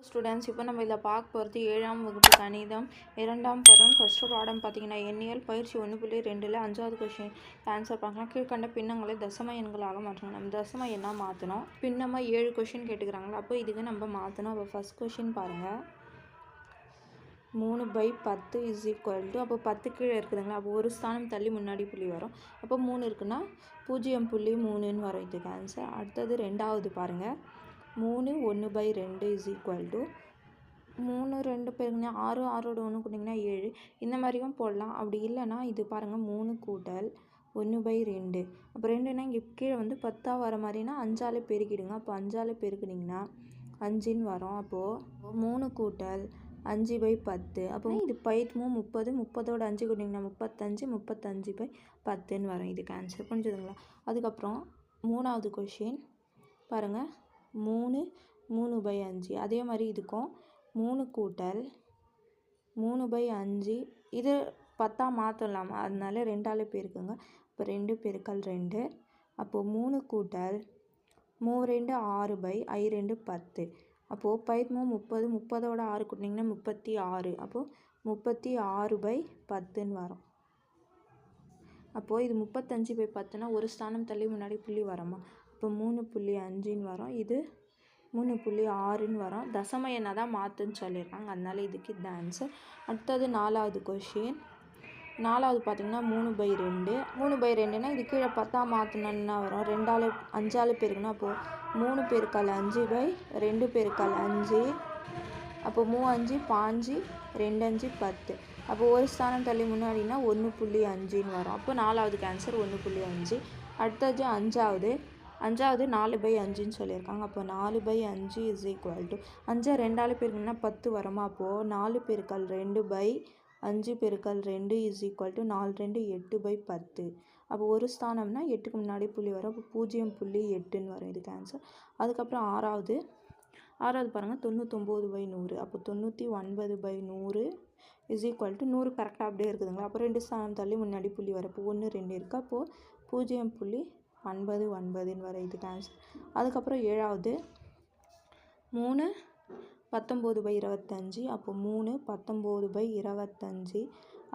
Students, இப்போ நம்ம இதில் பார்க்க போகிறது 7ஆம் வகுப்பு கணிதம் 2ஆம் பருவம் ஃபஸ்ட்டு பாடம் பார்த்தீங்கன்னா எண்ணியல் பயிற்சி 1.2ல் 5வது கொஷின் ஆன்சர் பார்க்கலாம். கீழ்கண்ட பின்னங்களை தசம எண்களாக மாற்றணும். நம்ம தசம எண்ணா மாற்றணும். பின்னமாக 7 கொஷின் கேட்டுக்கிறாங்களா, அப்போ இதுக்கு நம்ம மாற்றணும். அப்போ ஃபஸ்ட் கொஷின் பாருங்கள், 3/10 இஸ் ஈக்குவல் டு, அப்போ 10 கீழே இருக்குதுங்களா, அப்போ ஒரு ஸ்தானம் தள்ளி முன்னாடி புள்ளி வரும். அப்போ 3 இருக்குன்னா 0.3ன்னு வரும் இதுக்கு ஆன்சர். அடுத்தது ரெண்டாவது பாருங்கள், 3 1/2 இஸ் ஈக்குவல் டு 3 2 பேருங்கன்னா 6 6ஓட 1 கூட்டிங்கன்னா 7. இந்த மாதிரியும் போடலாம். அப்படி இல்லைன்னா இது பாருங்கள், 3 கூட்டல் 1/2. அப்போ 2ன்னா இங்கே கீழே வந்து 10 வர மாதிரினா 5ஆல் பெருக்கிடுங்க. அப்போ 5ஆல் பெருக்குனிங்கன்னா 5ன்னு வரும். அப்போது 3 கூட்டல் 5/10. அப்போ இது 30 30ஓட 5 கூட்டிங்கன்னா 35 35/10ன்னு வரும் இதுக்கு ஆன்சர். புரிஞ்சுதுங்களா? அதுக்கப்புறம் மூணாவது கொஷின் பாருங்கள், 3 3/5. அதே மாதிரி இதுக்கும் 3 கூட்டல் 3/5. இது 10 மாற்றலாமா, அதனால 2ஆல் பெருக்குங்க. இப்போ 2 பெருக்கல் 2. அப்போது 3 கூட்டல் 3 2 6/2 10. அப்போது 30 30ஓட 6 கூட்டிங்கன்னா 36. அப்போது 36/10ன்னு வரும். அப்போது இது 35/10னா ஒரு ஸ்தானம் தள்ளி முன்னாடி புள்ளி வரமா, இப்போ 3.5ன்னு வரும். இது 3.6ன்னு வரும். தசம எண்ணை தான் மாற்றுன்னு சொல்லியிருக்காங்க, அதனால இதுக்கு இந்த ஆன்சர். அடுத்தது நாலாவது கொஷின். நாலாவது பார்த்திங்கன்னா 3/2. 3/2னா இது கீழே 10 மாற்றணுன்னா வரும். 2ஆல் 5ஆல் பெருக்குன்னா அப்போது 3 பெருக்கல் 5/2 பெருக்கல் 5. அப்போது 3 5 5 2 5 10. அப்போது ஒரு ஸ்தானம் தள்ளி முன்னாடினா 1.5ன்னு வரும். அப்போ நாலாவதுக்கு ஆன்சர் 1.5. அடுத்தது அஞ்சாவது 4/5ன்னு சொல்லியிருக்காங்க. அப்போ 4/5 இஸ் ஈக்குவல் டு 5 2ஆல் பெருக்குன்னா 10 வருமா. அப்போது 4 பெருக்கல் 2/5 பெருக்கல் 2 இஸ் ஈக்குவல் டு 4 2 8/10. அப்போ ஒரு ஸ்தானம்னா 8க்கு முன்னாடி புள்ளி வரும். அப்போ 0.8ன்னு வரும் இதுக்கு ஆன்சர். அதுக்கப்புறம் ஆறாவது பாருங்கள், 99/100. அப்போ 99/100 இஸ் ஈக்குவல் டு 100 கரெக்டாக அப்படியே இருக்குதுங்களா. அப்போ 2 ஸ்தானம் தள்ளி முன்னாடி புள்ளி வரும். அப்போ 1 2 இருக்குது. அப்போது 0.99ன்னு வரும் இதுக்கு ஆன்சர். அதுக்கப்புறம் ஏழாவது 3 19/25. அப்போ 3 19/25.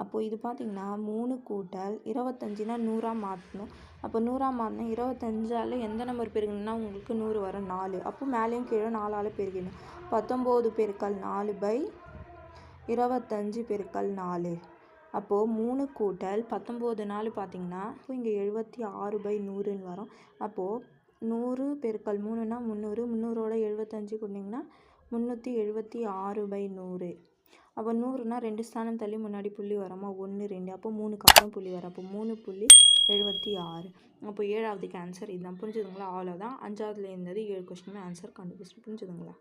அப்போது இது பார்த்திங்கன்னா 3 கூட்டல் 25னா 100ஆக மாற்றணும். அப்போ 100ஆக மாற்றினா 25ஆல் எந்த நம்பர் பெருக்கணும்னா உங்களுக்கு 100 வரும், 4. அப்போ மேலேயும் கீழே 4ஆல் பெருக்கணும். 19 பெருக்கல் 4/25 பெருக்கல் 4. அப்போது 3 கூட்டல் 19 4 பார்த்திங்கன்னா இங்கே 76/100ன்னு வரும். அப்போது 100 பெருக்கல் 3னா 300. 300ஓட 75 கூட்டிங்கன்னா 376/100. அப்போ 100னா 2 ஸ்தானம் தள்ளி முன்னாடி புள்ளி வரமா, 1 2. அப்போ 3க்கு அப்புறம் புள்ளி வரும். அப்போ 3.76. அப்போ ஏழாவதுக்கு ஆன்சர் இதுதான். புரிஞ்சுதுங்களா? அவ்வளோதான். 5ஆவதுல இருந்தது 7 கொஸ்டினுமே ஆன்சர் கண்டுபிடிச்சி. புரிஞ்சுதுங்களா?